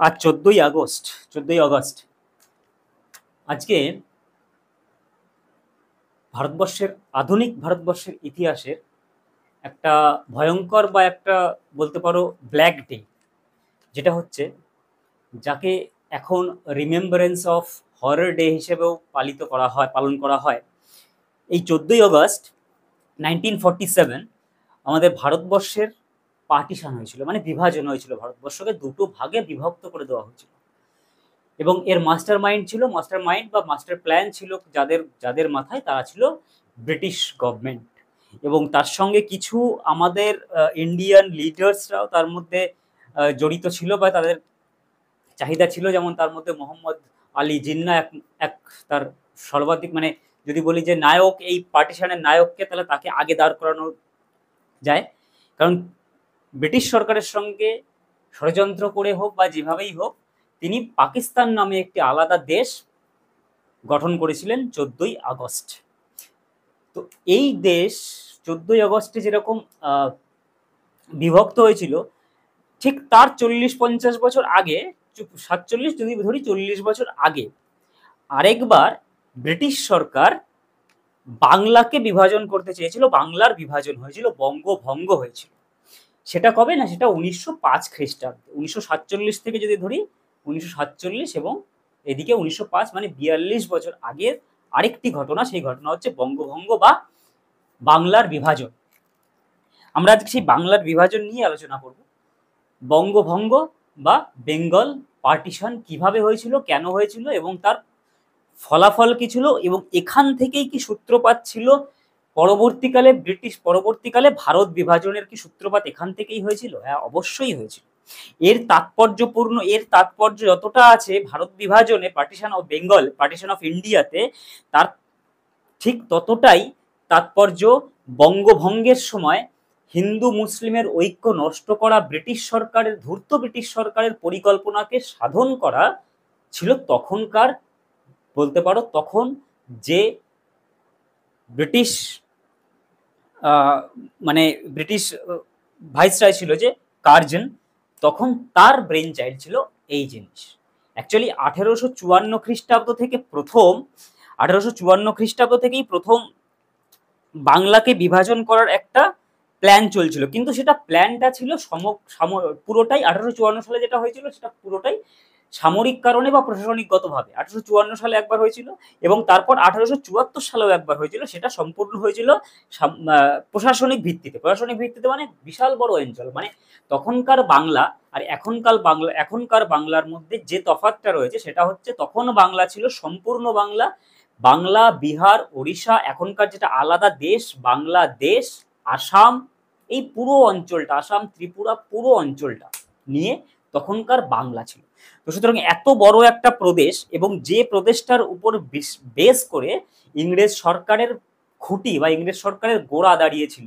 আজ 14ই আগস্ট আজকে আধুনিক ভারতবর্ষের ইতিহাসের একটা ভয়ঙ্কর বা একটা বলতে পারো ব্ল্যাক ডে, যেটা হচ্ছে যাকে এখন রিমেম্বারেন্স অফ হরর ডে হিসেবেও পালন করা হয়। এই 14ই আগস্ট 1947 আমাদের ভারতবর্ষের পার্টিশন হয়েছিল, মানে বিভাজন হয়েছিল। ভারতবর্ষকে দুটো ভাগে বিভক্ত করে দেওয়া হয়েছিল এবং এর মাস্টার মাইন্ড বা মাস্টার প্ল্যান ছিল যাদের যাদের মাথায়, তারা ছিল ব্রিটিশ গভর্নমেন্ট। এবং তার সঙ্গে কিছু আমাদের ইন্ডিয়ান লিডার্সরাও তার মধ্যে জড়িত ছিল বা তাদের চাহিদা ছিল। যেমন তার মধ্যে মোহাম্মদ আলী জিন্নাহ এক তার সর্বাধিক, মানে যদি বলি যে নায়ক, এই পার্টিশনের নায়ককে, তাহলে তাকে আগে দাঁড় করানো যায়। কারণ ব্রিটিশ সরকারের সঙ্গে ষড়যন্ত্র করে হোক বা যেভাবেই হোক, তিনি পাকিস্তান নামে একটি আলাদা দেশ গঠন করেছিলেন 14ই আগস্ট। তো এই দেশ 14ই আগস্টে যেরকম বিভক্ত হয়েছিল, ঠিক তার 40-50 বছর আগে, 47 যদি ধরি, 40 বছর আগে আরেকবার ব্রিটিশ সরকার বাংলাকে বিভাজন করতে চেয়েছিল। বাংলার বিভাজন হয়েছিল, বঙ্গভঙ্গ হয়েছিল। সেটা কবে না, সেটা 1905 খ্রিস্টাব্দে। 1947 থেকে যদি ধরি, 1947 এবং এদিকে 1905, মানে 42 বছর আগের আরেকটি ঘটনা। সেই ঘটনা হচ্ছে বঙ্গভঙ্গ বা বাংলার বিভাজন। আমরা আজকে সেই বাংলার বিভাজন নিয়ে আলোচনা করব। বঙ্গভঙ্গ বা বেঙ্গল পার্টিশন কিভাবে হয়েছিল, কেন হয়েছিল এবং তার ফলাফল কি ছিল, এবং এখান থেকেই কি সূত্রপাত ছিল পরবর্তীকালে ভারত বিভাজনের কি সূত্রপাত এখান থেকেই হয়েছিল? হ্যাঁ, অবশ্যই হয়েছিল। এর তাৎপর্য যতটা আছে ভারত বিভাজনে, partition of Bengal, partition of ইন্ডিয়াতে, তার ঠিক ততটাই তাৎপর্য বঙ্গভঙ্গের সময় হিন্দু মুসলিমের ঐক্য নষ্ট করা ধূর্ত ব্রিটিশ সরকারের পরিকল্পনাকে সাধন করা ছিল। তখনকার বলতে পারো, তখন যে ব্রিটিশ মানে ব্রিটিশ ভাইসরয় ছিল, যে কার্জন, তখন তার ব্রেন চাইল্ড ছিল এই জিনিস। অ্যাকচুয়ালি 1854 খ্রিস্টাব্দ থেকেই প্রথম বাংলাকে বিভাজন করার একটা প্ল্যান চলছিল, কিন্তু সেটা প্ল্যানটা ছিল পুরোটাই 1854 সালে যেটা হয়েছিল, সেটা পুরোটাই সামরিক কারণে বা প্রশাসনিকগতভাবে। 1854 সালে একবার হয়েছিল এবং তারপর 1874 সালেও একবার হয়েছিল। সেটা সম্পূর্ণ হয়েছিল প্রশাসনিক ভিত্তিতে, মানে বিশাল বড় অঞ্চল। মানে তখনকার বাংলা আর এখনকার বাংলার মধ্যে যে তফাৎটা রয়েছে, সেটা হচ্ছে তখন বাংলা ছিল সম্পূর্ণ বাংলা, বিহার, ওড়িশা, এখনকার যেটা আলাদা দেশ বাংলাদেশ, আসাম, এই পুরো অঞ্চলটা, আসাম, ত্রিপুরা, পুরো অঞ্চলটা নিয়ে তখনকার বাংলা ছিল। তো সুতরাং এত বড় একটা প্রদেশ, এবং যে প্রদেশটার উপর বেস করে ইংরেজ সরকারের খুঁটি বা ইংরেজ সরকারের গোড়া দাঁড়িয়েছিল।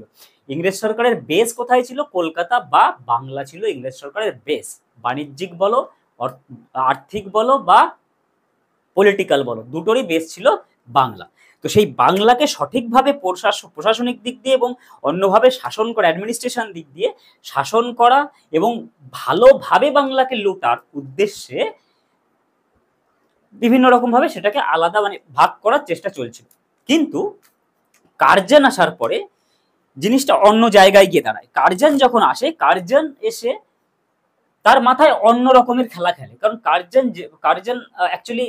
ইংরেজ সরকারের বেস কোথায় ছিল? কলকাতা বা বাংলা ছিল ইংরেজ সরকারের বেস। বাণিজ্যিক বলো, আর্থিক বলো বা পলিটিক্যাল বলো, দুটোরই বেস ছিল বাংলা। তো সেই বাংলাকে সঠিকভাবে প্রশাসনিক দিক দিয়ে এবং অন্যভাবে শাসন করা, অ্যাডমিনিস্ট্রেশন দিক দিয়ে শাসন করা এবং ভালোভাবে বাংলাকে লুটার উদ্দেশ্যে বিভিন্ন রকম ভাবে সেটাকে আলাদা, মানে ভাগ করার চেষ্টা চলছিল। কিন্তু কার্জন আসার পরে জিনিসটা অন্য জায়গায় গিয়ে দাঁড়ায়। কার্জন যখন আসে, কার্জন এসে তার মাথায় অন্য রকমের খেলা খেলে। কারণ কার্জন অ্যাকচুয়ালি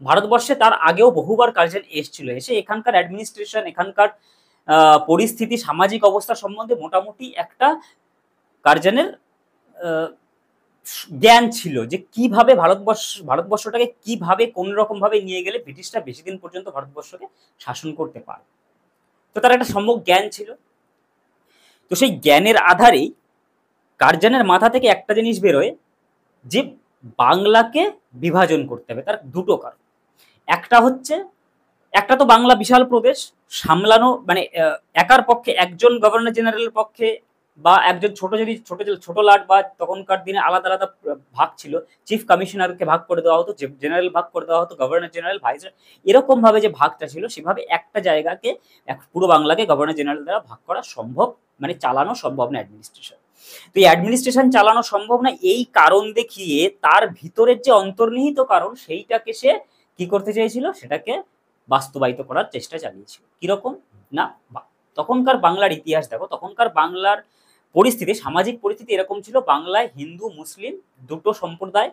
ভারতবর্ষে তার আগেও বহুবার কার্জন এসেছিল। এসে এখানকার অ্যাডমিনিস্ট্রেশন, এখানকার পরিস্থিতি, সামাজিক অবস্থা সম্বন্ধে মোটামুটি একটা কার্জনের জ্ঞান ছিল, যে কিভাবে ভারতবর্ষটাকে কিভাবে কোন রকম ভাবে নিয়ে গেলে ব্রিটিশরা বেশি দিন পর্যন্ত ভারতবর্ষকে শাসন করতে পারে। তো তার একটা সম্যক জ্ঞান ছিল। তো সেই জ্ঞানের আধারেই কার্জনের মাথা থেকে একটা জিনিস বেরোয়, যে বাংলাকে বিভাজন করতে হবে। তার দুটো কারণ। একটা তো বাংলা বিশাল প্রদেশ সামলানো, মানে একার পক্ষে, একজন গভর্নর জেনারেলের পক্ষে বা একজন ছোট লাট, বা তখনকার দিনে আলাদা আলাদা ভাগ ছিল। চিফ কমিশনারকে ভাগ করে দেওয়া হতো, জেনারেল ভাগ করে দেওয়া হতো, গভর্নর জেনারেল, ভাইসরয়, এরকম ভাবে যে ভাগটা ছিল, সেভাবে একটা জায়গাকে, পুরো বাংলাকে গভর্নর জেনারেল দ্বারা ভাগ করা সম্ভব, মানে চালানো সম্ভব না অ্যাডমিনিস্ট্রেশন। তো এই অ্যাডমিনিস্ট্রেশন চালানো সম্ভব না এই কারণ দেখিয়ে তার ভিতরের যে অন্তর্নিহিত কারণ সেইটাকে সে কি করতে চেয়েছিল, সেটাকে বাস্তবায়িত করার চেষ্টা চালিয়েছিল। কিরকম না, তখনকার বাংলার ইতিহাস দেখো, তখনকার বাংলার পরিস্থিতি, সামাজিক পরিস্থিতি এরকম ছিল, বাংলায় হিন্দু মুসলিম দুটো সম্প্রদায়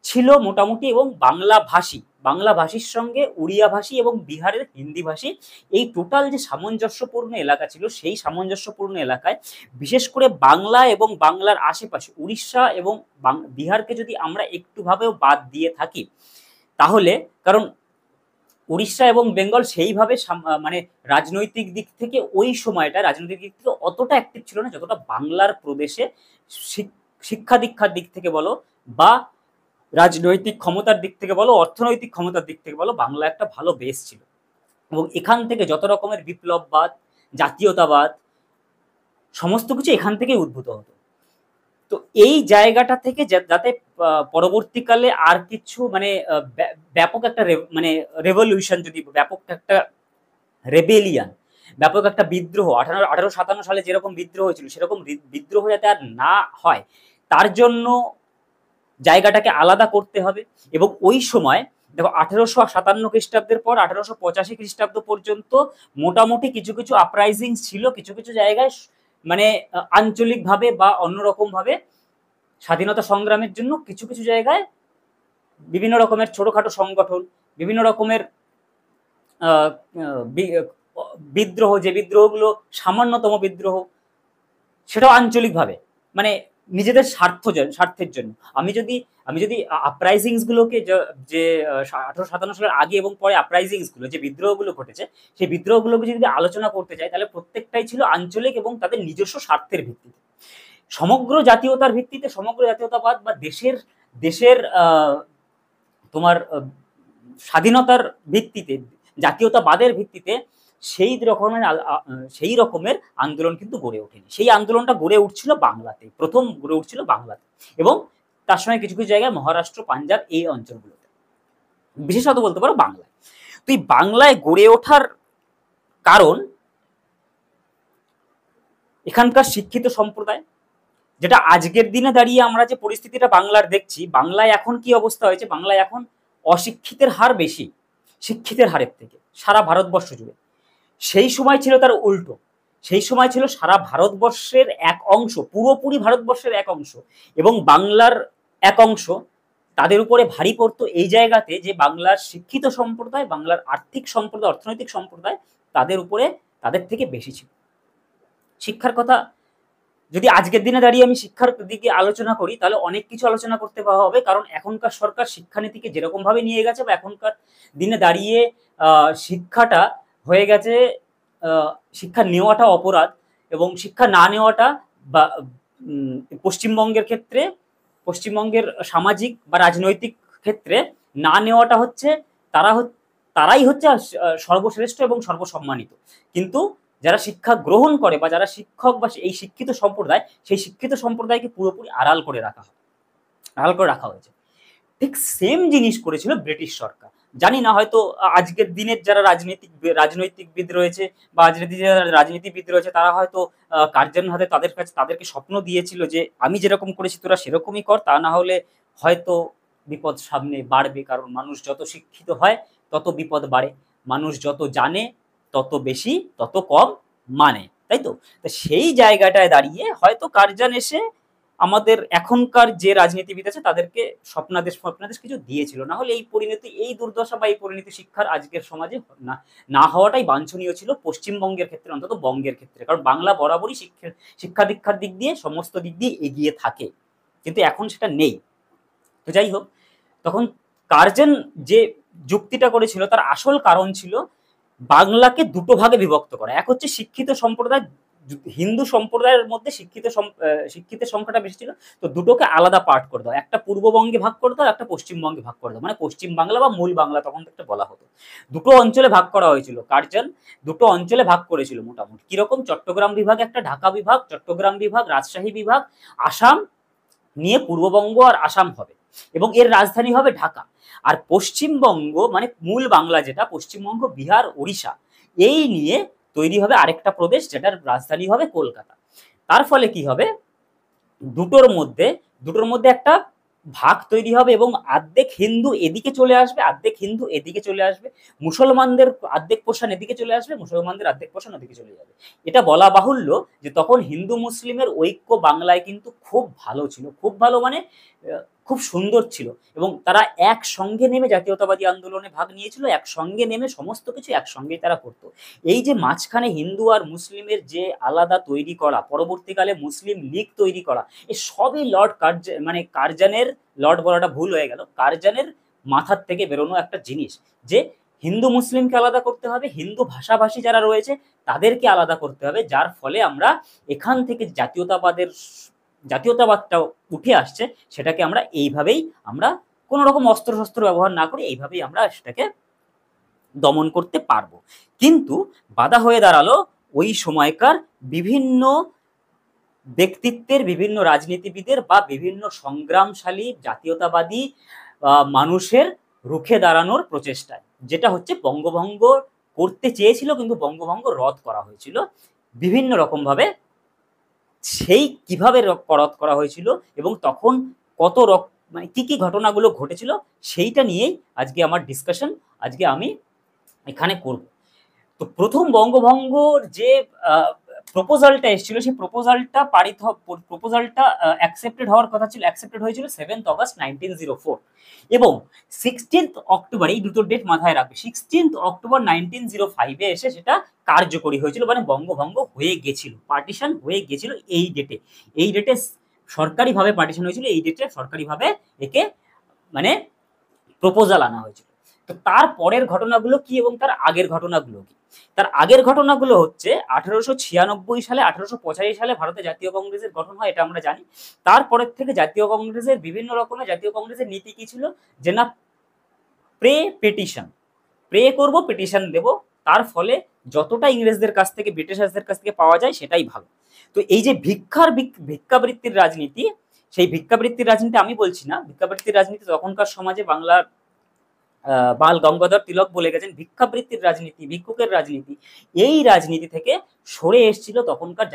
ছিল মোটামুটি, এবং বাংলা ভাষীর সঙ্গে উড়িয়া ভাষী এবং বিহারের হিন্দি ভাষী, এই টোটাল যে সামঞ্জস্যপূর্ণ এলাকা ছিল, সেই সামঞ্জস্যপূর্ণ এলাকায় বিশেষ করে বাংলা এবং বাংলার আশেপাশে উড়িষ্যা এবং বিহারকে যদি আমরা একটুভাবেও বাদ দিয়ে থাকি, তাহলে কারণ উড়িষ্যা এবং বেঙ্গল সেইভাবে মানে রাজনৈতিক দিক থেকে ওই সময়টা রাজনৈতিক দিক থেকে অতটা অ্যাক্টিভ ছিল না যতটা বাংলার প্রদেশে শিক্ষা দীক্ষার দিক থেকে বলো বা রাজনৈতিক ক্ষমতার দিক থেকে বলো, অর্থনৈতিক ক্ষমতার দিক থেকে বলো, বাংলা একটা ভালো বেস ছিল। এবং এখান থেকে যত রকমের বিপ্লববাদ, জাতীয়তাবাদ, সমস্ত কিছু এখান থেকেই উদ্ভূত হতো। তো এই জায়গাটা থেকে যাতে পরবর্তীকালে আর কিছু মানে ব্যাপক একটা মানে রেভলিউশন, যদি ব্যাপক একটা রেবেলিয়ান, ব্যাপক একটা বিদ্রোহ 1857 সালে যেরকম বিদ্রোহ হয়েছিল সেরকম বিদ্রোহ যাতে আর না হয়, তার জন্য জায়গাটাকে আলাদা করতে হবে। এবং ওই সময় দেখো 1857 খ্রিস্টাব্দের পর 1885 খ্রিস্টাব্দ পর্যন্ত মোটামুটি কিছু কিছু আপরাইজিং ছিল, কিছু কিছু জায়গায় মানে আঞ্চলিকভাবে বা অন্যরকম ভাবে স্বাধীনতা সংগ্রামের জন্য কিছু কিছু জায়গায় বিভিন্ন রকমের ছোটখাটো সংগঠন, বিভিন্ন রকমের বিদ্রোহ, যে বিদ্রোহগুলো সামান্যতম বিদ্রোহ, সেটাও আঞ্চলিকভাবে মানে নিজেদের স্বার্থের জন্য। আমি যদি আপরাইজিংস গুলোকে, যে 1857 সালের আগে এবং পরে আপরাইজিংস গুলো, যে বিদ্রোহগুলো ঘটেছে, সেই বিদ্রোহগুলোকে যদি আলোচনা করতে চাই, তাহলে প্রত্যেকটাই ছিল আঞ্চলিক এবং তাদের নিজস্ব স্বার্থের ভিত্তিতে। সমগ্র জাতীয়তার ভিত্তিতে, সমগ্র জাতীয়তাবাদ বা দেশের তোমার স্বাধীনতার ভিত্তিতে, জাতীয়তাবাদের ভিত্তিতে সেই রকমের আন্দোলন কিন্তু গড়ে ওঠেনি। সেই আন্দোলনটা গড়ে উঠছিল বাংলাতে, প্রথম গড়ে উঠছিল বাংলাতে, এবং তার সঙ্গে কিছু কিছু জায়গায় মহারাষ্ট্র, পাঞ্জাব, এই অঞ্চলগুলোতে, বিশেষত বলতে পারো বাংলায়। তো এই বাংলায় গড়ে ওঠার কারণ এখানকার শিক্ষিত সম্প্রদায়, যেটা আজকের দিনে দাঁড়িয়ে আমরা যে পরিস্থিতিটা বাংলার দেখছি, বাংলায় এখন কি অবস্থা হয়েছে, বাংলায় এখন অশিক্ষিতের হার বেশি শিক্ষিতের হারের থেকে সারা ভারতবর্ষ জুড়ে। সেই সময় ছিল তার উল্টো, সেই সময় ছিল সারা ভারতবর্ষের এক অংশ, পুরোপুরি ভারতবর্ষের এক অংশ এবং বাংলার এক অংশ, তাদের উপরে ভারী পড়তো এই জায়গাতে যে বাংলার শিক্ষিত সম্প্রদায়, বাংলার আর্থিক সম্প্রদায়, অর্থনৈতিক সম্প্রদায় তাদের থেকে বেশি ছিল। শিক্ষার কথা যদি আজকের দিনে দাঁড়িয়ে আমি শিক্ষার দিকে আলোচনা করি, তাহলে অনেক কিছু আলোচনা করতে হবে, কারণ এখনকার সরকার শিক্ষানীতিকে যেরকম ভাবে নিয়ে গেছে, বা এখনকার দিনে দাঁড়িয়ে শিক্ষাটা হয়ে গেছে, শিক্ষা নেওয়াটা অপরাধ, এবং শিক্ষা না নেওয়াটা বা পশ্চিমবঙ্গের ক্ষেত্রে, পশ্চিমবঙ্গের সামাজিক বা রাজনৈতিক ক্ষেত্রে না নেওয়াটা হচ্ছে, তারাই হচ্ছে সর্বশ্রেষ্ঠ এবং সর্বসম্মানিত। কিন্তু যারা শিক্ষা গ্রহণ করে বা যারা শিক্ষক বা এই শিক্ষিত সম্প্রদায়, সেই শিক্ষিত সম্প্রদায়কে পুরোপুরি আড়াল করে রাখা হয়েছে। ঠিক সেম জিনিস করেছিল ব্রিটিশ সরকার। জানি না, হয়তো আজকের দিনের যারা রাজনৈতিকবিদ রয়েছে বা রাজনীতিবিদ রয়েছে, তারা হয়তো কার্জন হাতে তাদেরকে স্বপ্ন দিয়েছিল যে আমি যেরকম করেছি তোরা সেরকমই কর, তা না হলে হয়তো বিপদ সামনে বাড়বে। কারণ মানুষ যত শিক্ষিত হয় তত বিপদ বাড়ে, মানুষ যত জানে তত বেশি, তত কম মানে, তাই তো? সেই জায়গাটায় দাঁড়িয়ে হয়তো কার্জন এসে আমাদের এখনকার যে রাজনীতিবিদ আছে তাদেরকে স্বপ্নাদেশ কিছু দিয়েছিল, না হলে এই দুর্দশা বা এই পরিণতি শিক্ষার আজকের সমাজে না হওয়াটাই বাঞ্ছনীয় ছিল, পশ্চিমবঙ্গের ক্ষেত্রে, অন্তত বঙ্গের ক্ষেত্রে। কারণ বাংলা বরাবরই শিক্ষা দীক্ষার দিক দিয়ে, সমস্ত দিক দিয়ে এগিয়ে থাকে, কিন্তু এখন সেটা নেই। তো যাই হোক, তখন কার্জন যে যুক্তিটা করেছিল তার আসল কারণ ছিল বাংলাকে দুটো ভাগে বিভক্ত করা। এক হচ্ছে শিক্ষিত সম্প্রদায়, হিন্দু সম্প্রদায়ের মধ্যে শিক্ষিতের সংখ্যাটা বেশি ছিল, তো দুটোকে আলাদা পার্ট করে দাও, একটা পূর্ববঙ্গে ভাগ করে দাও, একটা পশ্চিমবঙ্গে ভাগ করে দাও, মানে পশ্চিম বাংলা বা মূল বাংলা তখন একটা বলা হতো। দুটো অঞ্চলে ভাগ করা হয়েছিল, কার্জন দুটো অঞ্চলে ভাগ করেছিল মোটামুটি। কিরকম? চট্টগ্রাম বিভাগ একটা, ঢাকা বিভাগ, চট্টগ্রাম বিভাগ, রাজশাহী বিভাগ, আসাম নিয়ে পূর্ববঙ্গ আর আসাম হবে, এবং এর রাজধানী হবে ঢাকা। আর পশ্চিমবঙ্গ মানে মূল বাংলা যেটা, পশ্চিমবঙ্গ, বিহার, উড়িষ্যা, এই নিয়ে তৈরি হবে আরেকটা প্রদেশ যেটার রাজধানী হবে কলকাতা। তার ফলে কি হবে, দুটোর মধ্যে একটা ভাগ তৈরি হবে এবং অর্ধেক হিন্দু এদিকে চলে আসবে, অর্ধেক হিন্দু এদিকে চলে আসবে, মুসলমানদের অর্ধেক পোর্শন এদিকে চলে আসবে, মুসলমানদের অর্ধেক পোর্শন ওদিকে চলে যাবে। এটা বলা বাহুল্য যে তখন হিন্দু মুসলিমের ঐক্য বাংলায় কিন্তু খুব ভালো ছিল, খুব ভালো মানে খুব সুন্দর ছিল, এবং তারা একসঙ্গে নেমে জাতীয়তাবাদী আন্দোলনে ভাগ নিয়েছিল, একসঙ্গে নেমে সমস্ত কিছু একসঙ্গেই তারা করতো। এই যে মাঝখানে হিন্দু আর মুসলিমের যে আলাদা তৈরি করা, পরবর্তীকালে মুসলিম লীগ তৈরি করা, এ সবই কারজানের, লর্ড বলাটা ভুল হয়ে গেল, কারজানের মাথার থেকে বেরোনো একটা জিনিস, যে হিন্দু মুসলিমকে আলাদা করতে হবে, হিন্দু ভাষাভাষী যারা রয়েছে তাদেরকে আলাদা করতে হবে, যার ফলে আমরা এখান থেকে জাতীয়তাবাদটা উঠে আসছে, সেটাকে আমরা এইভাবেই, আমরা কোনো রকম অস্ত্র শস্ত্র ব্যবহার না করে এইভাবেই আমরা সেটাকে দমন করতে পারবো। কিন্তু বাধা হয়ে দাঁড়ালো ওই সময়কার বিভিন্ন ব্যক্তিত্বের, বিভিন্ন রাজনীতিবিদের বা বিভিন্ন সংগ্রামশালী জাতীয়তাবাদী মানুষের রুখে দাঁড়ানোর প্রচেষ্টায়, যেটা হচ্ছে বঙ্গভঙ্গ করতে চেয়েছিল কিন্তু বঙ্গভঙ্গ রদ করা হয়েছিল বিভিন্ন রকম ভাবে। সেই কিভাবে রদ করা হয়েছিল এবং তখন কত মানে কি কি ঘটনাগুলো ঘটেছিল, সেইটা নিয়েই আজকে আমার ডিসকাশন, আজকে আমি এখানে করব। তো প্রথম বঙ্গভঙ্গর যে প্রপোজালটা এসেছিল, সেই প্রপোজালটা অ্যাকসেপ্টেড হওয়ার কথা ছিল, অ্যাকসেপ্টেড হয়েছিল 7th অগস্ট 1904, এবং 16th অক্টোবর, এই দুটো ডেট মাথায় রাখবে, 16th অক্টোবর 1905 এসে সেটা কার্যকরী হয়েছিল, মানে বঙ্গভঙ্গ হয়ে গেছিল, পার্টিশন হয়ে গেছিল এই ডেটে সরকারিভাবে পার্টিশন হয়েছিল, এই ডেটে সরকারিভাবে একে মানে প্রপোজাল আনা হয়েছিল। তো তার পরের ঘটনাগুলো কি এবং তার আগের ঘটনাগুলো কি? তার আগের ঘটনাগুলো হচ্ছে 1896 সালে, 1885 সালে ভারতে জাতীয় কংগ্রেসের গঠন হয়, এটা আমরা জানি। তারপরের থেকে জাতীয় কংগ্রেসের বিভিন্ন রকমের, জাতীয় কংগ্রেসের নীতি কি ছিল, যে না প্রে করব, পিটিশন দেব, তার ফলে যতটা ইংরেজদের কাছ থেকে, ব্রিটিশারদের কাছ থেকে পাওয়া যায় সেটাই ভালো। তো এই যে ভিক্ষাবৃত্তির রাজনীতি, সেই ভিক্ষাবৃত্তির রাজনীতি আমি বলছি না, ভিক্ষাবৃত্তির রাজনীতি তখনকার সমাজে বাংলার বাল গঙ্গাধর তিলক বলে গেছেন, ভিক্ষাবৃত্তির রাজনীতি, ভিক্ষুকের রাজনীতি, এই রাজনীতি থেকে সরে এসেছিল তখনকার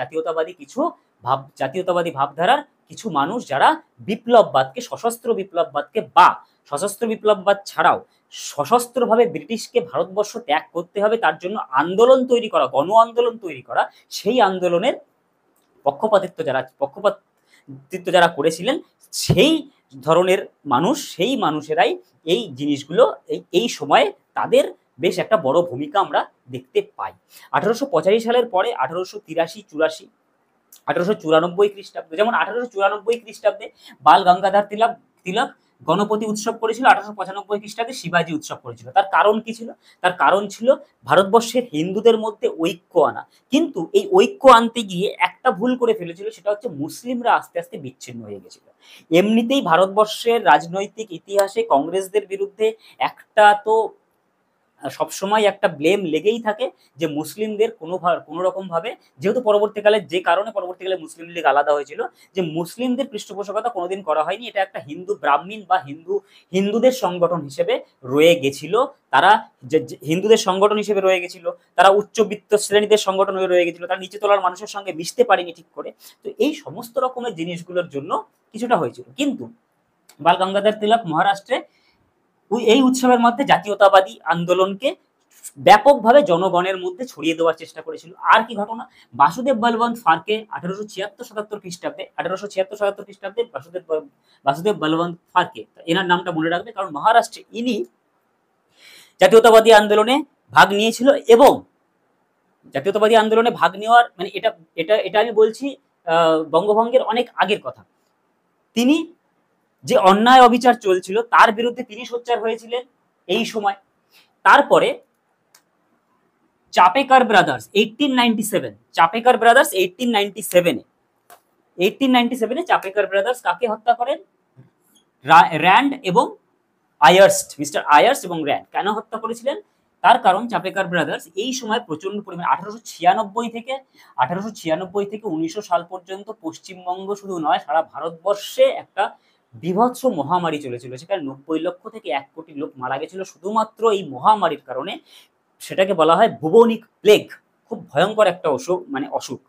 জাতীয়তাবাদী ভাবধারার কিছু মানুষ, যারা বিপ্লববাদকে, সশস্ত্র বিপ্লববাদকে বা সশস্ত্র বিপ্লববাদ ছাড়াও সশস্ত্রভাবে ব্রিটিশকে ভারতবর্ষ ত্যাগ করতে হবে তার জন্য আন্দোলন তৈরি করা, গণ আন্দোলন তৈরি করা, সেই আন্দোলনের পক্ষপাতিত্ব যারা করেছিলেন, সেই ধরনের মানুষ, সেই মানুষেরাই এই জিনিসগুলো এই সময়ে তাদের বেশ একটা বড় ভূমিকা আমরা দেখতে পাই। 1885 সালের পরে 1883, 84, 1894 খ্রিস্টাব্দে, যেমন 1894 খ্রিস্টাব্দে বাল গঙ্গাধর তিলক গণপতি উৎসব করেছিল, 1895 খ্রিস্টাব্দে শিবাজি উৎসব করেছিল। তার কারণ কি ছিল? তার কারণ ছিল ভারতবর্ষের হিন্দুদের মধ্যে ঐক্য আনা। কিন্তু এই ঐক্য আনতে গিয়ে একটা ভুল করে ফেলেছিল, সেটা হচ্ছে মুসলিমরা আস্তে আস্তে বিচ্ছিন্ন হয়ে গেছিল। এমনিতেই ভারতবর্ষের রাজনৈতিক ইতিহাসে কংগ্রেসদের বিরুদ্ধে একটা তো সবসময় একটা ব্লেম লেগেই থাকে, যে মুসলিমদের কোনো রকম ভাবে, যেহেতু পরবর্তীকালে মুসলিম লীগ আলাদা হয়েছিল, যে মুসলিমদের পৃষ্ঠপোষকতা কোনোদিন করা হয়নি, এটা একটা হিন্দু ব্রাহ্মণ বা হিন্দুদের সংগঠন হিসেবে রয়ে গেছিল। তারা হিন্দুদের সংগঠন হিসেবে রয়ে গেছিল, তারা উচ্চবিত্ত শ্রেণীদের সংগঠন হয়ে রয়ে গেছিল, তারা নিচে তলার মানুষের সঙ্গে মিশতে পারেনি ঠিক করে। তো এই সমস্ত রকমের জিনিসগুলোর জন্য কিছুটা হয়েছিল। কিন্তু বাল গঙ্গাধর তিলক মহারাষ্ট্রে এই উৎসবের মধ্যে জাতীয়তাবাদী আন্দোলনকে ব্যাপকভাবে জনগণের মধ্যে ছড়িয়ে দেওয়ার চেষ্টা করেছিল। আর কি ঘটনা, বাসুদেব বলবন্ত ফারকে 1876-77 খ্রিস্টাব্দে বাসুদেব বলবন্ত ফারকে, এনার নামটা মনে রাখবে, কারণ মহারাষ্ট্রে ইনি জাতীয়তাবাদী আন্দোলনে ভাগ নিয়েছিল, এবং জাতীয়তাবাদী আন্দোলনে ভাগ নেওয়ার মানে এটা এটা এটা আমি বলছি বঙ্গভঙ্গের অনেক আগের কথা। তিনি যে অন্যায় অবিচার চলছিল তার বিরুদ্ধে তিনি সোচ্চার হয়েছিলেন এই সময়। তারপরে চাপেকার ব্রাদার্স 1897 চাপেকার ব্রাদার্স কাকে হত্যা করেন? র্যান্ড এবং আয়ার্স্ট, মিস্টার আয়ার্স এবং র্যান্ড। কেন হত্যা করেছিলেন? তার কারণ চাপেকার ব্রাদার্স এই সময় প্রচন্ড পরিমাণে 1896 থেকে 1900 সাল পর্যন্ত পশ্চিমবঙ্গ শুধু নয়, সারা ভারতবর্ষে একটা বিভৎস মহামারী চলেছিল, সেখানে 90 লক্ষ থেকে 1 কোটি লোক মারা গেছিল শুধুমাত্র এই মহামারীর কারণে। সেটাকে বলা হয় বুবনিক প্লেগ, খুব ভয়ঙ্কর একটা অসুখ,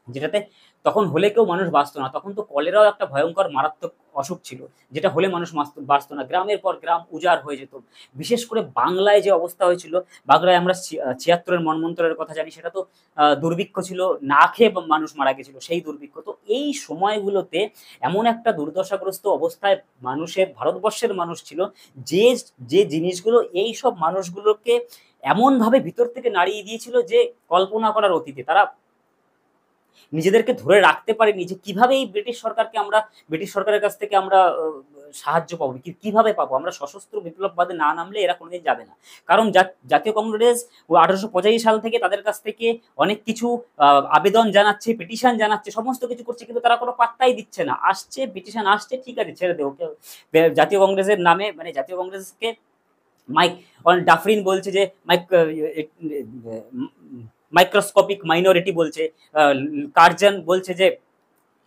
যেটাতে তখন হলে কেউ মানুষ বাঁচত না, তখন তো কলেরাও একটা ভয়ঙ্কর মারাত্মক অসুখ ছিল, যেটা হলে মানুষ বাঁচত না, গ্রামের পর গ্রাম উজাড় হয়ে যেত। বিশেষ করে বাংলায় যে অবস্থা হয়েছিল, বাংলায় আমরা ৭৬-এর মন্বন্তরের কথা জানি, সেটা তো দুর্ভিক্ষ ছিল, না খেয়ে মানুষ মারা গেছিল সেই দুর্ভিক্ষ। তো এই সময়গুলোতে এমন একটা দুর্দশাগ্রস্ত অবস্থায় ভারতবর্ষের মানুষ ছিল, যে যে জিনিসগুলো এই সব মানুষগুলোকে এমনভাবে ভিতর থেকে নাড়িয়ে দিয়েছিল যে কল্পনা করার অতীতে। তারা নিজেদেরকে ধরে রাখতে পারেনি যে কিভাবে এই ব্রিটিশ সরকারের কাছ থেকে আমরা সাহায্য পাবো, কিভাবে পাবো, আমরা সশস্ত্র বিপ্লববাদে না নামলে এরা কোনোদিন যাবে না। কারণ জাতীয় কংগ্রেস 1885 সাল থেকে তাদের কাছ থেকে অনেক কিছু আবেদন জানাচ্ছে, পিটিশন জানাচ্ছে, সমস্ত কিছু করছে, কিন্তু তারা কোনো পাত্তাই দিচ্ছে না। আসছে পিটিশন, আসছে, ঠিক আছে ছেড়ে দেও। জাতীয় কংগ্রেসের নামে, মানে জাতীয় কংগ্রেসকে ডাফরিন বলছে যে মাইক্রোস্কোপিক মাইনরিটি বলছে, কার্জন বলছে যে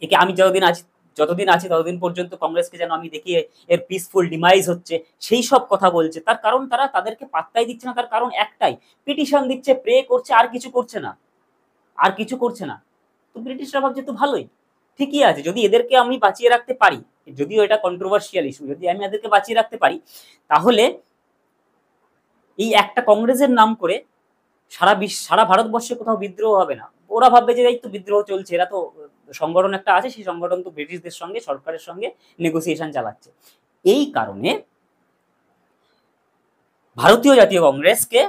একে আমি যতদিন আছি ততদিন পর্যন্ত কংগ্রেসকে যেন আমি দেখি এর পিসফুল ডিমাইজ হচ্ছে, সেই সব কথা বলছে। তার কারণ তারা তাদেরকে পাত্তাই দিচ্ছে না, তার কারণ একটাই, পিটিশন দিচ্ছে, প্রে করছে, আর কিছু করছে না। তো ব্রিটিশরা ভাবছে তো ভালোই, ঠিকই আছে, যদি এদেরকে আমি বাঁচিয়ে রাখতে পারি, যদিও এটা কন্ট্রোভার্সিয়াল ইস্যু, যদি আমি এদেরকে বাঁচিয়ে রাখতে পারি, তাহলে এই একটা কংগ্রেসের নাম করে সারা ভারতবর্ষে কোথাও বিদ্রোহ হবে না। ওরা ভাববে যে এই তো বিদ্রোহ চলছে, এরা তো সংগঠন একটা আছে, সেই সংগঠন তো ব্রিটিশদের সঙ্গে, সরকারের সঙ্গে নেগোসিয়েশন চালাচ্ছে। এই কারণে ভারতীয় জাতীয় কংগ্রেসকে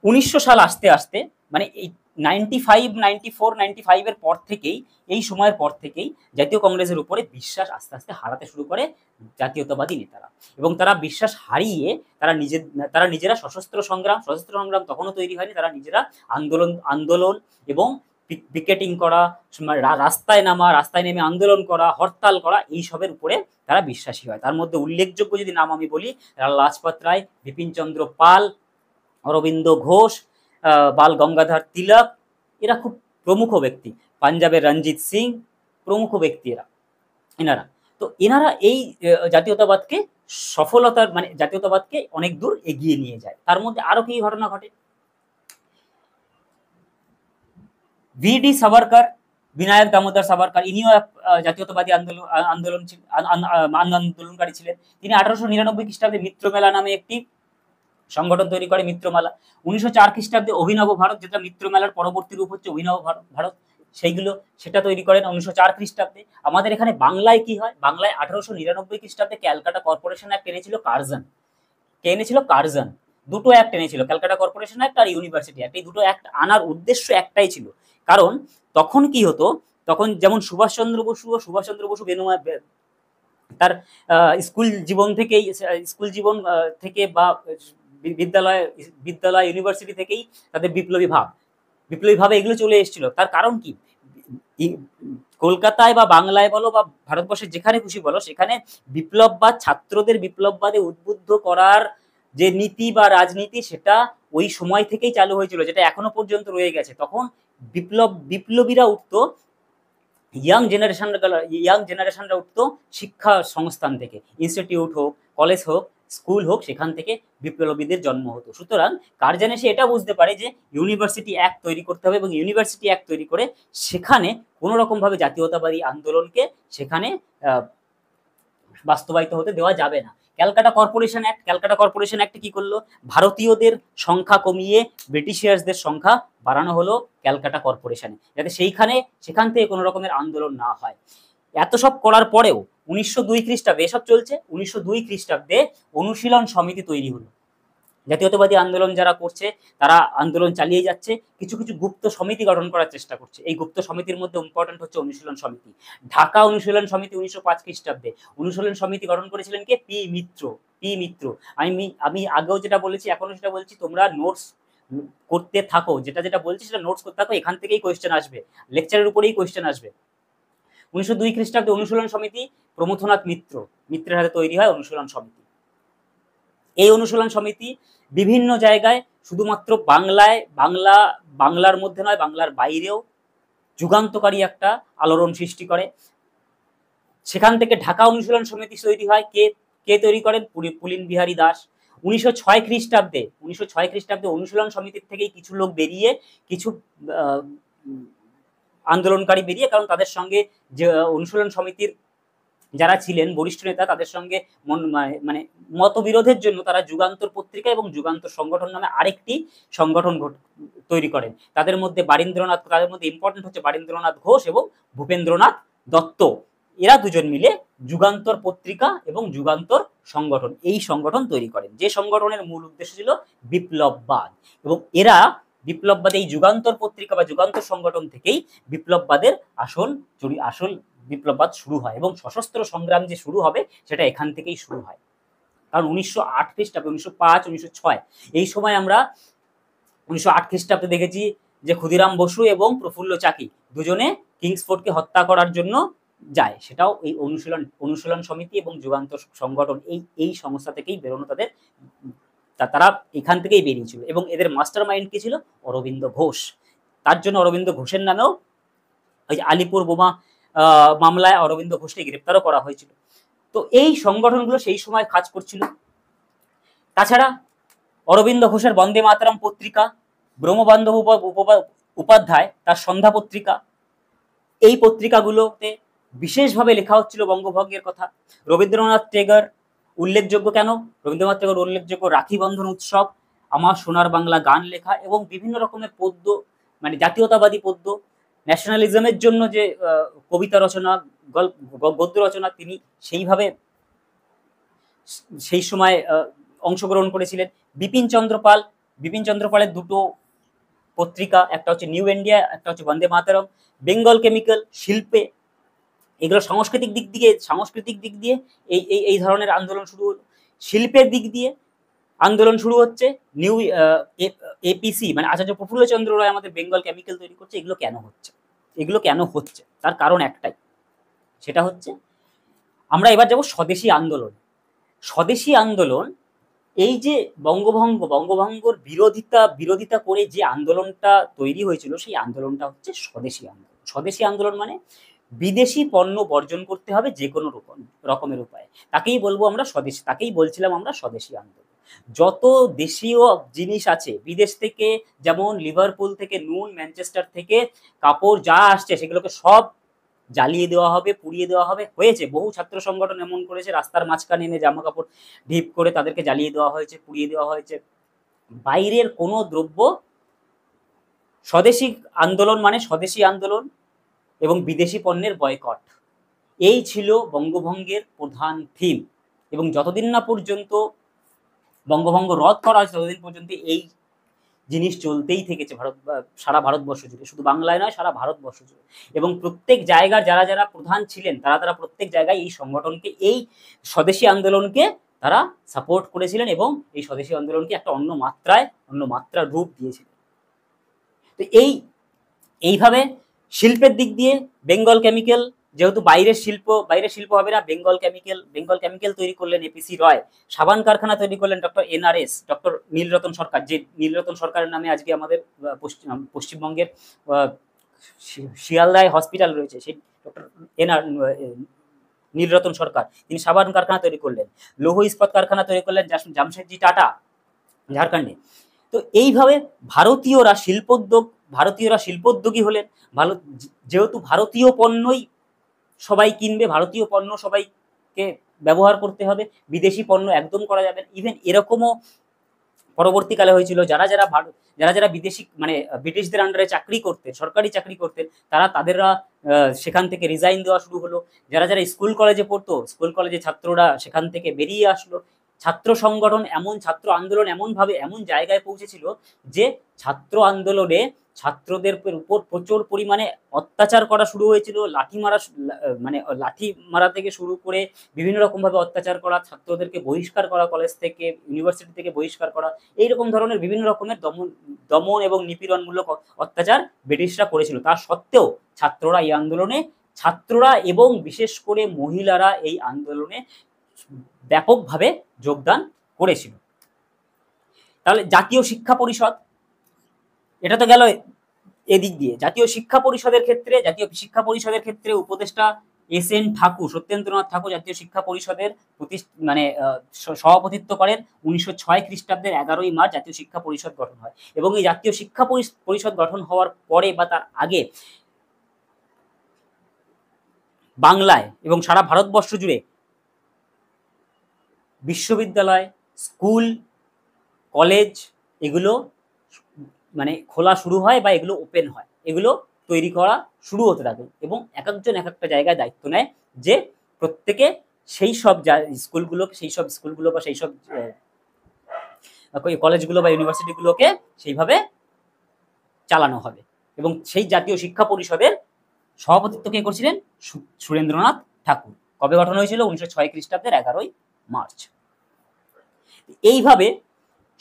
1900 সাল আসতে আসতে, মানে এই 95 এর পর থেকেই, এই সময়ের পর থেকেই জাতীয় কংগ্রেসের উপরে বিশ্বাস আস্তে আস্তে হারাতে শুরু করে জাতীয়তাবাদী নেতারা। এবং তারা বিশ্বাস হারিয়ে তারা নিজেরা সশস্ত্র সংগ্রাম তখনও তৈরি হয়নি, তারা নিজেরা আন্দোলন এবং পিকেটিং করা, রাস্তায় নেমে আন্দোলন করা, হরতাল করা, এইসবের উপরে তারা বিশ্বাসী হয়। তার মধ্যে উল্লেখযোগ্য যদি নাম আমি বলি, লাজপত রায়, বিপিন চন্দ্র পাল, অরবিন্দ ঘোষ, বাল গঙ্গাধর তিলক, এরা খুব প্রমুখ ব্যক্তি, পাঞ্জাবের রঞ্জিত সিং, প্রমুখ ব্যক্তি এনারা। তো এনারা এই জাতীয়তাবাদকে জাতীয়তাবাদকে অনেক দূর এগিয়ে নিয়ে যায়। তার মধ্যে আরো কি ঘটনা ঘটে, VD সাভারকর, বিনায়ক দামোদর সাভারকর, ইনিও জাতীয়তাবাদী আন্দোলনকারী ছিলেন। তিনি 1899 খ্রিস্টাব্দে মিত্রমেলা নামে একটি সংগঠন তৈরি করে, মিত্রমেলা। 1904 খ্রিস্টাব্দে অভিনব ভারত, যেটা মিত্রমেলার পরবর্তী রূপ হচ্ছে অভিনব ভারত, সেটা তৈরি করেন 1904 খ্রিস্টাব্দে। আমাদের এখানে বাংলায় কি হয়, বাংলায় 1899 খ্রিস্টাব্দে ক্যালকাটা কর্পোরেশন অ্যাক্ট এনেছিল কার্জন। দুটো অ্যাক্ট এনেছিল, ক্যালকাটা কর্পোরেশন অ্যাক্ট আর ইউনিভার্সিটি অ্যাক্ট। এই দুটো অ্যাক্ট আনার উদ্দেশ্য একটাই ছিল, কারণ তখন কি হতো, তখন যেমন সুভাষচন্দ্র বসু তার স্কুল জীবন থেকে বা বিদ্যালয় ইউনিভার্সিটি থেকেই তাদের বিপ্লবী ভাবে এগুলো চলে এসেছিল। তার কারণ কি, কলকাতায় বা বাংলায় বলো বা ভারতবর্ষের যেখানে খুশি বলো, সেখানে ছাত্রদের বিপ্লববাদে উদ্বুদ্ধ করার যে নীতি বা রাজনীতি, সেটা ওই সময় থেকেই চালু হয়েছিল, যেটা এখনো পর্যন্ত রয়ে গেছে। তখন বিপ্লবীরা উঠতো, ইয়াং জেনারেশনরা উঠতো শিক্ষা সংস্থান থেকে, ইনস্টিটিউট হোক, কলেজ হোক, স্কুল হোক, সেখান থেকে বিপ্লবীদের জন্ম হতো। সুতরাং কার্জন এসে এটা বুঝতে পারে যে ইউনিভার্সিটি অ্যাক্ট তৈরি করতে হবে, এবং ইউনিভার্সিটি অ্যাক্ট তৈরি করে সেখানে কোনো রকম ভাবে জাতীয়তাবাদী আন্দোলনকে সেখানে বাস্তবায়িত হতে দেওয়া যাবে না। ক্যালকাটা কর্পোরেশন অ্যাক্ট কি করলো, ভারতীয়দের সংখ্যা কমিয়ে ব্রিটিশিয়ার্সদের সংখ্যা বাড়ানো হলো ক্যালকাটা কর্পোরেশনে, যাতে সেখান থেকে কোনো রকমের আন্দোলন না হয়। এত সব করার পরেও 1902 খ্রিস্টাব্দে এসব চলছে, 1902 খ্রিস্টাব্দে অনুশীলন সমিতি তৈরি হলো। জাতীয়তাবাদী আন্দোলন যারা করছে তারা আন্দোলন চালিয়ে যাচ্ছে, কিছু গুপ্ত সমিতি গঠন করার চেষ্টা করছে। এই গুপ্ত সমিতির মধ্যে ইম্পর্টেন্ট হচ্ছে অনুশীলন সমিতি। ঢাকা অনুশীলন সমিতি 1905 খ্রিস্টাব্দে অনুশীলন সমিতি গঠন করেছিলেন কে, পি মিত্র। আমি আগেও যেটা বলেছি, এখনো সেটা বলছি, তোমরা নোটস করতে থাকো, যেটা বলছি সেটা নোটস করতে থাকো, এখান থেকেই কোয়েশ্চেন আসবে, লেকচারের উপরেই কোয়েশ্চেন আসবে। 1902 খ্রিস্টাব্দে অনুশীলন সমিতি প্রমথনাথ মিত্রের হাতে তৈরি হয় অনুশীলন সমিতি। এই অনুশীলন সমিতি বিভিন্ন জায়গায়, শুধুমাত্র বাংলার মধ্যে নয়, বাংলার বাইরেও যুগান্তকারী একটা আলোড়ন সৃষ্টি করে। সেখান থেকে ঢাকা অনুশীলন সমিতি তৈরি হয়। কে তৈরি করেন, পুলিন বিহারী দাস। 1906 খ্রিস্টাব্দে অনুশীলন সমিতির থেকেই কিছু লোক বেরিয়ে কিছু আন্দোলনকারী বেরিয়ে, কারণ তাদের সঙ্গে যে অনুশীলন সমিতির যারা ছিলেন বরিষ্ঠ নেতা তাদের সঙ্গে মানে মতবিরোধের জন্য তারা যুগান্তর পত্রিকা এবং যুগান্তর সংগঠন নামে আরেকটি সংগঠন তৈরি করেন। তাদের মধ্যে ইম্পর্টেন্ট হচ্ছে বারীন্দ্রনাথ ঘোষ এবং ভূপেন্দ্রনাথ দত্ত। এরা দুজন মিলে যুগান্তর পত্রিকা এবং যুগান্তর সংগঠন, এই সংগঠন তৈরি করেন, যে সংগঠনের মূল উদ্দেশ্য ছিল বিপ্লববাদ। এবং এরা বিপ্লববাদ, এই যুগান্তর পত্রিকা বা যুগান্তর সংগঠন থেকেই বিপ্লববাদের আসল বিপ্লববাদ শুরু হয়, এবং সশস্ত্র সংগ্রাম যে শুরু হবে সেটা এখান থেকেই শুরু হয়। কারণ 1908 খ্রিস্টাব্দে, 1905, 1906 এই সময় আমরা 1908 খ্রিস্টাব্দে দেখেছি যে ক্ষুদিরাম বসু এবং প্রফুল্ল চাকি দুজনে কিংসফোর্ডকে হত্যা করার জন্য যায়, সেটাও এই অনুশীলন সমিতি এবং যুগান্তর সংগঠন এই সংস্থা থেকেই বেরোনো, তারা এখান থেকেই বেরিয়েছিল। এবং এদের মাস্টার মাইন্ড কি ছিল? অরবিন্দ ঘোষ। তার জন্য অরবিন্দ ঘোষের নামেও ওই আলিপুর বোমা মামলায় অরবিন্দ ঘোষকে গ্রেপ্তারও করা হয়েছিল। তো এই সংগঠনগুলো সেই সময় কাজ করছিল। তাছাড়া অরবিন্দ ঘোষের বন্দে মাতরম পত্রিকা, ব্রহ্মবান্ধব উপাধ্যায় তার সন্ধ্যা পত্রিকা, এই পত্রিকাগুলোতে বিশেষভাবে লেখা হচ্ছিল বঙ্গভঙ্গের কথা। রবীন্দ্রনাথ টেগর উল্লেখযোগ্য কেন? রবীন্দ্রনাথ টেগর উল্লেখযোগ্য রাখি বন্ধন উৎসব, আমার সোনার বাংলা গান লেখা এবং বিভিন্ন রকমের পদ্য, মানে জাতীয়তাবাদী পদ্য, ন্যাশনালিজমের জন্য যে কবিতা রচনা, গদ্য রচনা, তিনি সেইভাবে সেই সময় অংশগ্রহণ করেছিলেন। বিপিন চন্দ্র পালের দুটো পত্রিকা, একটা হচ্ছে নিউ ইন্ডিয়া, একটা হচ্ছে বন্দে মাতরম। বেঙ্গল কেমিক্যাল, শিল্পে, এগুলো সাংস্কৃতিক দিক দিয়ে এই ধরনের আন্দোলন শুরু হলো। শিল্পের দিক দিয়ে আন্দোলন শুরু হচ্ছে, নিউ এপিসি মানে আচার্য প্রফুল্লচন্দ্র রায় আমাদের বেঙ্গল কেমিক্যাল তৈরি করছে। এগুলো কেন হচ্ছে তার কারণ একটাই, সেটা হচ্ছে আমরা এবার যাব স্বদেশী আন্দোলন। এই যে বঙ্গভঙ্গর বিরোধিতা করে যে আন্দোলনটা তৈরি হয়েছিল, সেই আন্দোলনটা হচ্ছে স্বদেশী আন্দোলন মানে বিদেশি পণ্য বর্জন করতে হবে যে কোনো রকমের উপায়ে, তাকেই বলছিলাম আমরা স্বদেশী আন্দোলন। যত দেশীয় জিনিস আছে বিদেশ থেকে, যেমন লিভারপুল থেকে নুন, ম্যানচেস্টার থেকে কাপড় যা আসছে সেগুলোকে সব জ্বালিয়ে দেওয়া হবে, পুড়িয়ে দেওয়া হবে। হয়েছে, বহু ছাত্র সংগঠন এমন করেছে, রাস্তার মাঝখানে এনে জামা কাপড় ঢিপ করে তাদেরকে জ্বালিয়ে দেওয়া হয়েছে, পুড়িয়ে দেওয়া হয়েছে। বাইরের কোনো দ্রব্য, স্বদেশী আন্দোলন মানে স্বদেশী আন্দোলন এবং বিদেশি পণ্যের বয়কট, এই ছিল বঙ্গভঙ্গের প্রধান থিম। এবং যতদিন না পর্যন্ত বঙ্গভঙ্গ রদ করা হয়েছে ততদিন পর্যন্ত এই জিনিস চলতেই থেকেছে সারা ভারতবর্ষ জুড়ে, শুধু বাংলায় নয়, সারা ভারতবর্ষ জুড়ে। এবং প্রত্যেক জায়গার যারা প্রধান ছিলেন তারা প্রত্যেক জায়গায় এই সংগঠনকে, এই স্বদেশী আন্দোলনকে তারা সাপোর্ট করেছিলেন এবং এই স্বদেশী আন্দোলনকে একটা অন্য মাত্রার রূপ দিয়েছিলেন। তো এইভাবে শিল্পের দিক দিয়ে বেঙ্গল কেমিক্যাল, যেহেতু বাইরের শিল্প হবে না, বেঙ্গল কেমিক্যাল তৈরি করলেন এপিসি রয়। সাবান কারখানা তৈরি করলেন ডক্টর NRS, ডক্টর নীলরতন সরকার, যে নীলরতন সরকারের নামে আজকে আমাদের পশ্চিমবঙ্গের শিয়ালদায় হসপিটাল রয়েছে, সেই ডক্টর নীলরতন সরকার, তিনি সাবান কারখানা তৈরি করলেন। লৌহ ইস্পাত কারখানা তৈরি করলেন জামশেদজি টাটা, ঝাড়খণ্ডে। তো এইভাবে ভারতীয়রা শিল্পোদ্যোগী হলেন। যেহেতু ভারতীয় পণ্যই সবাই কিনবে, ভারতীয় পণ্য সবাইকে ব্যবহার করতে হবে, বিদেশি পণ্য একদম করা যাবে না। ইভেন এরকমও পরবর্তীকালে হয়েছিল, যারা বিদেশি মানে ব্রিটিশদের আন্ডারে চাকরি করতেন, সরকারি চাকরি করতেন, তাদেরা সেখান থেকে রিজাইন দেওয়া শুরু হলো। যারা স্কুল কলেজে পড়তো, স্কুল কলেজে ছাত্ররা সেখান থেকে বেরিয়ে আসলো। ছাত্র সংগঠন, ছাত্র আন্দোলন এমন জায়গায় পৌঁছেছিল যে ছাত্র আন্দোলনে ছাত্রদের উপর প্রচুর পরিমাণে অত্যাচার করা শুরু হয়েছিল। লাঠি মারা থেকে শুরু করে বিভিন্ন রকম ভাবে অত্যাচার করা, ছাত্রদেরকে বহিষ্কার করা, কলেজ থেকে, ইউনিভার্সিটি থেকে বহিষ্কার করা, এইরকম ধরনের বিভিন্ন রকমের দমন এবং নিপীড়নমূলক অত্যাচার ব্রিটিশরা করেছিল। তা সত্ত্বেও ছাত্ররা এবং বিশেষ করে মহিলারা এই আন্দোলনে ব্যাপকভাবে যোগদান করেছিল। তাহলে জাতীয় শিক্ষা পরিষদ, এটা তো গেল এদিক দিয়ে। জাতীয় শিক্ষা পরিষদের ক্ষেত্রে উপদেষ্টা SN ঠাকুর, সত্যেন্দ্রনাথ ঠাকুর জাতীয় শিক্ষা পরিষদের সভাপতিত্ব করেন। 1906 খ্রিস্টাব্দের 11ই মার্চ জাতীয় শিক্ষা পরিষদ গঠন হয়। এবং এই জাতীয় শিক্ষা পরিষদ গঠন হওয়ার পরে বা তার আগে বাংলায় এবং সারা ভারতবর্ষ জুড়ে বিশ্ববিদ্যালয়, স্কুল, কলেজ এগুলো মানে খোলা শুরু হয় বা এগুলো ওপেন হয়, এগুলো তৈরি করা শুরু হতে থাকে এবং এক একজন এক একটা জায়গায় দায়িত্ব নেয় যে প্রত্যেকে সেই সব স্কুলগুলো বা সেই সব কলেজগুলো বা ইউনিভার্সিটিগুলোকে সেইভাবে চালানো হবে। এবং সেই জাতীয় শিক্ষা পরিষদের সভাপতিত্ব কে করছিলেন? সুরেন্দ্রনাথ ঠাকুর। কবে গঠন হয়েছিল? 1906 খ্রিস্টাব্দের 11ই মার্চ। এইভাবে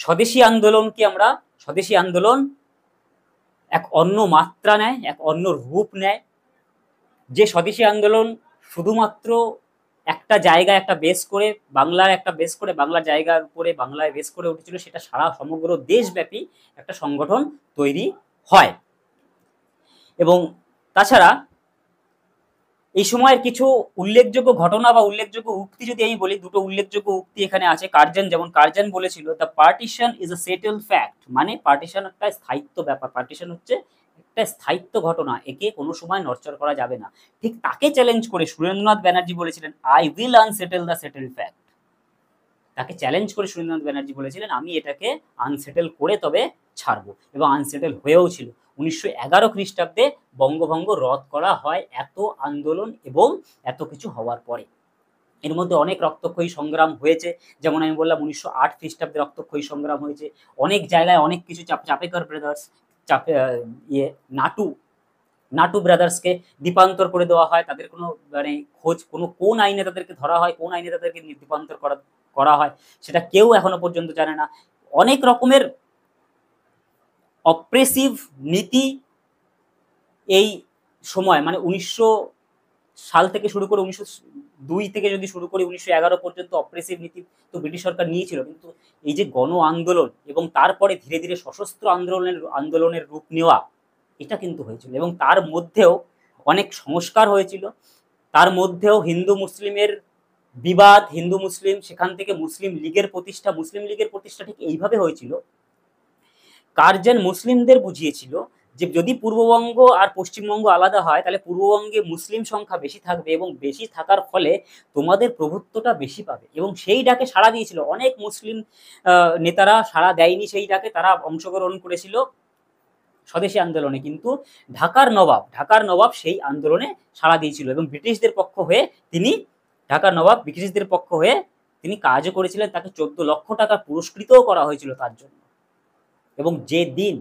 স্বদেশী আন্দোলন এক অন্য মাত্রা নেয়, এক অন্য রূপ নেয়। যে স্বদেশী আন্দোলন শুধুমাত্র একটা জায়গায় একটা বেস করে, বাংলার জায়গার উপরে বাংলায় বেস করে উঠেছিল, সেটা সারা সমগ্র দেশব্যাপী একটা সংগঠন তৈরি হয়। এবং তাছাড়া এই সময়ের কিছু উল্লেখযোগ্য ঘটনা বা উল্লেখযোগ্য উক্তি যদি আমি বলি, দুটো উল্লেখযোগ্য উক্তি এখানে আছে। কার্জন বলেছিল, the partition is a settled fact, মানে পার্টিশন একটা স্থায়িত্ব ব্যাপার, পার্টিশন হচ্ছে একটা স্থায়িত্ব ঘটনা, একে কোনো সময় নড়চড় করা যাবে না। ঠিক তাকে চ্যালেঞ্জ করে সুরেন্দ্রনাথ ব্যানার্জি বলেছিলেন, I will unsettle the settled fact. তাকে চ্যালেঞ্জ করে সুরেন্দ্রনাথ ব্যানার্জি বলেছিলেন, আমি এটাকে আনসেটেল করে তবে ছাড়বো, এবং আনসেটেল হয়েও ছিল। 1911 খ্রিস্টাব্দে বঙ্গভঙ্গ রদ করা হয় এত আন্দোলন এবং এত কিছু হওয়ার পরে। এর মধ্যে অনেক রক্তক্ষয়ী সংগ্রাম হয়েছে, যেমন আমি বললাম 1908 খ্রিস্টাব্দে রক্তক্ষয়ী সংগ্রাম হয়েছে। অনেক জায়গায় অনেক কিছু, চাপেকর ব্রাদার্স, নাটু ব্রাদার্সকে দ্বীপান্তর করে দেওয়া হয়। তাদের কোনো মানে খোঁজ, কোন আইনে তাদেরকে ধরা হয়, কোন আইনে তাদেরকে দ্বীপান্তর করা হয়, সেটা কেউ এখনো পর্যন্ত জানে না। অনেক রকমের অপ্রেসিভ নীতি এই সময়, মানে 1900 সাল থেকে শুরু করে 1902 থেকে যদি শুরু করি 1911 পর্যন্ত অপ্রেসিভ নীতি তো ব্রিটিশ সরকার নিয়েছিল। কিন্তু এই যে গণ আন্দোলন এবং তারপরে ধীরে ধীরে সশস্ত্র আন্দোলনের রূপ নেওয়া, এটা কিন্তু হয়েছিল। এবং তার মধ্যেও অনেক সংস্কার হয়েছিল। তার মধ্যেও হিন্দু মুসলিমের বিবাদ, হিন্দু মুসলিম, সেখান থেকে মুসলিম লীগের প্রতিষ্ঠা ঠিক এইভাবে হয়েছিল। কার্জন মুসলিমদের বুঝিয়েছিল যে যদি পূর্ববঙ্গ আর পশ্চিমবঙ্গ আলাদা হয়, তাহলে পূর্ববঙ্গে মুসলিম সংখ্যা বেশি থাকবে এবং বেশি থাকার ফলে তোমাদের প্রভুত্বটা বেশি পাবে। এবং সেই ডাকে সাড়া দিয়েছিল অনেক মুসলিম নেতারা, সাড়া দেয়নি সেই ডাকে, তারা অংশগ্রহণ করেছিল স্বদেশী আন্দোলনে। কিন্তু ঢাকার নবাব সেই আন্দোলনে সাড়া দিয়েছিল এবং ব্রিটিশদের পক্ষ হয়ে তিনি কাজও করেছিলেন। তাকে 14 লক্ষ টাকা পুরস্কৃতও করা হয়েছিল তার জন্য। এবং যে দিন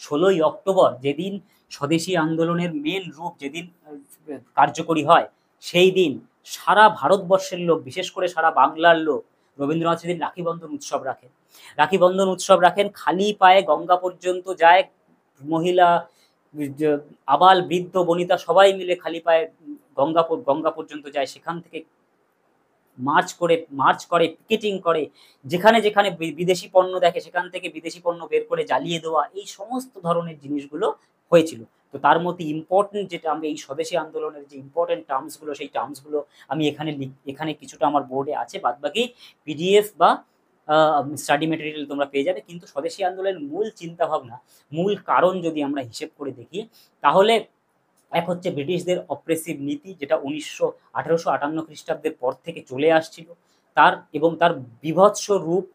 16ই অক্টোবর, যেদিন স্বদেশী আন্দোলনের মেন রূপ যেদিন কার্যকরী হয়, সেই দিন সারা ভারতবর্ষের লোক, বিশেষ করে সারা বাংলার লোক, রবীন্দ্রনাথ সেদিন রাখি বন্ধন উৎসব রাখেন। খালি পায়ে গঙ্গা পর্যন্ত যায়, মহিলা, আবাল, বৃদ্ধ, বনিতা সবাই মিলে খালি পায়ে গঙ্গা পর্যন্ত যায়। সেখান থেকে মার্চ করে, পিকেটিং করে, যেখানে যেখানে বিদেশি পণ্য দেখে সেখান থেকে বিদেশি পণ্য বের করে জ্বালিয়ে দেওয়া, এই সমস্ত ধরনের জিনিসগুলো হয়েছিল। তো তার মধ্যে ইম্পর্টেন্ট যেটা, আমি এই স্বদেশী আন্দোলনের যে ইম্পর্টেন্ট টার্মসগুলো, সেই টার্মসগুলো আমি এখানে কিছুটা আমার বোর্ডে আছে, বাদবাকি পিডিএফ বা স্টাডি মেটেরিয়াল তোমরা পেয়ে যাবে। কিন্তু স্বদেশী আন্দোলনের মূল চিন্তাভাবনা, মূল কারণ যদি আমরা হিসেব করে দেখি, তাহলে এক হচ্ছে ব্রিটিশদের অপ্রেসিভ নীতি, যেটা 1858 খ্রিস্টাব্দের পর থেকে চলে আসছিল, তার বিভৎস রূপ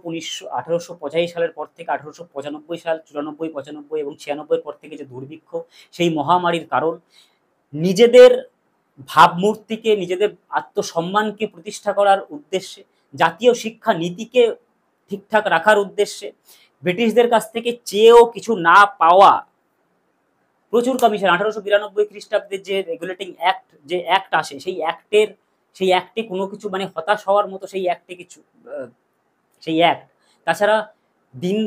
1885 সালের পর থেকে, 1895 সাল, 94, 95 এবং 96 পর থেকে যে দুর্ভিক্ষ, সেই মহামারীর কারণ, নিজেদের ভাবমূর্তিকে, নিজেদের আত্মসম্মানকে প্রতিষ্ঠা করার উদ্দেশ্যে, জাতীয় শিক্ষা নীতিকে ঠিকঠাক রাখার উদ্দেশ্যে, ব্রিটিশদের কাছ থেকে চেয়েও কিছু না পাওয়া প্রচুর কমিশন। 1892 খ্রিস্টাব্দে যে রেগুলেটিং অ্যাক্ট, যে অ্যাক্ট আসে, সেই অ্যাক্টে কোনো কিছু মানে হতাশ হওয়ার মতো সেই অ্যাক্ট। তাছাড়া দিন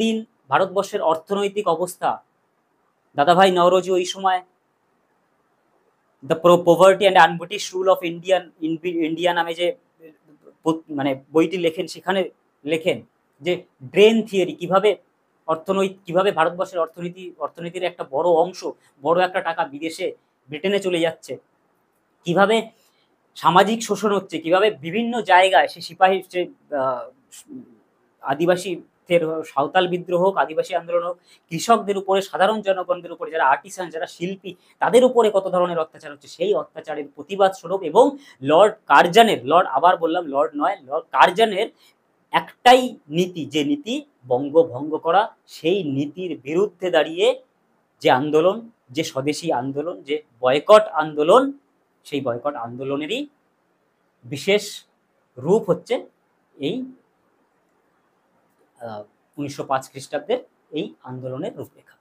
দিন ভারতবর্ষের অর্থনৈতিক অবস্থা, দাদাভাই নওরোজি ওই সময় the poverty and un-British rule of India নামে যে মানে বইটি লেখেন, সেখানে লেখেন যে ড্রেন থিওরি, কিভাবে ভারতবর্ষের অর্থনীতির একটা বড় অংশ, বড় একটা টাকা ব্রিটেনে চলে যাচ্ছে, কিভাবে সামাজিক শোষণ হচ্ছে, কিভাবে বিভিন্ন জায়গায় সে আদিবাসী স্বার্থের সাঁওতাল বিদ্রোহ হোক, আদিবাসী আন্দোলন হোক, কৃষকদের উপরে, সাধারণ জনগণদের উপরে, যারা আর্টিসান, যারা শিল্পী, তাদের উপরে কত ধরনের অত্যাচার হচ্ছে, সেই অত্যাচারের প্রতিবাদ স্বরূপ এবং লর্ড কার্জনের, লর্ড আবার বললাম লর্ড নয়, লর্ড কার্জনের একটাই নীতি, যে নীতি বঙ্গভঙ্গ করা, সেই নীতির বিরুদ্ধে দাঁড়িয়ে যে আন্দোলন, যে স্বদেশী আন্দোলন, যে বয়কট আন্দোলন, সেই বয়কট আন্দোলনেরই বিশেষ রূপ হচ্ছে এই 1905 খ্রিস্টাব্দের এই আন্দোলনের রূপরেখা।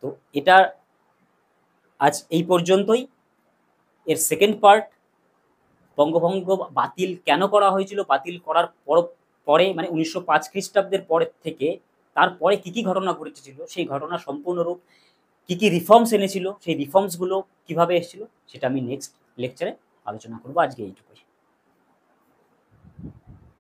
তো এটা আজ এই পর্যন্তই। এর সেকেন্ড পার্ট, বঙ্গভঙ্গ বাতিল কেন করা হয়েছিল, বাতিল করার পরে মানে 1905 খ্রিস্টাব্দের পরের থেকে তারপরে কি কি ঘটনা ঘটেছিল, সেই ঘটনা সম্পূর্ণরূপ কি কি রিফর্মস এনেছিল, সেই রিফর্মসগুলো কিভাবে এসেছিল, সেটা আমি নেক্সট লেকচারে আলোচনা করবো। আজকে এইটুকুই।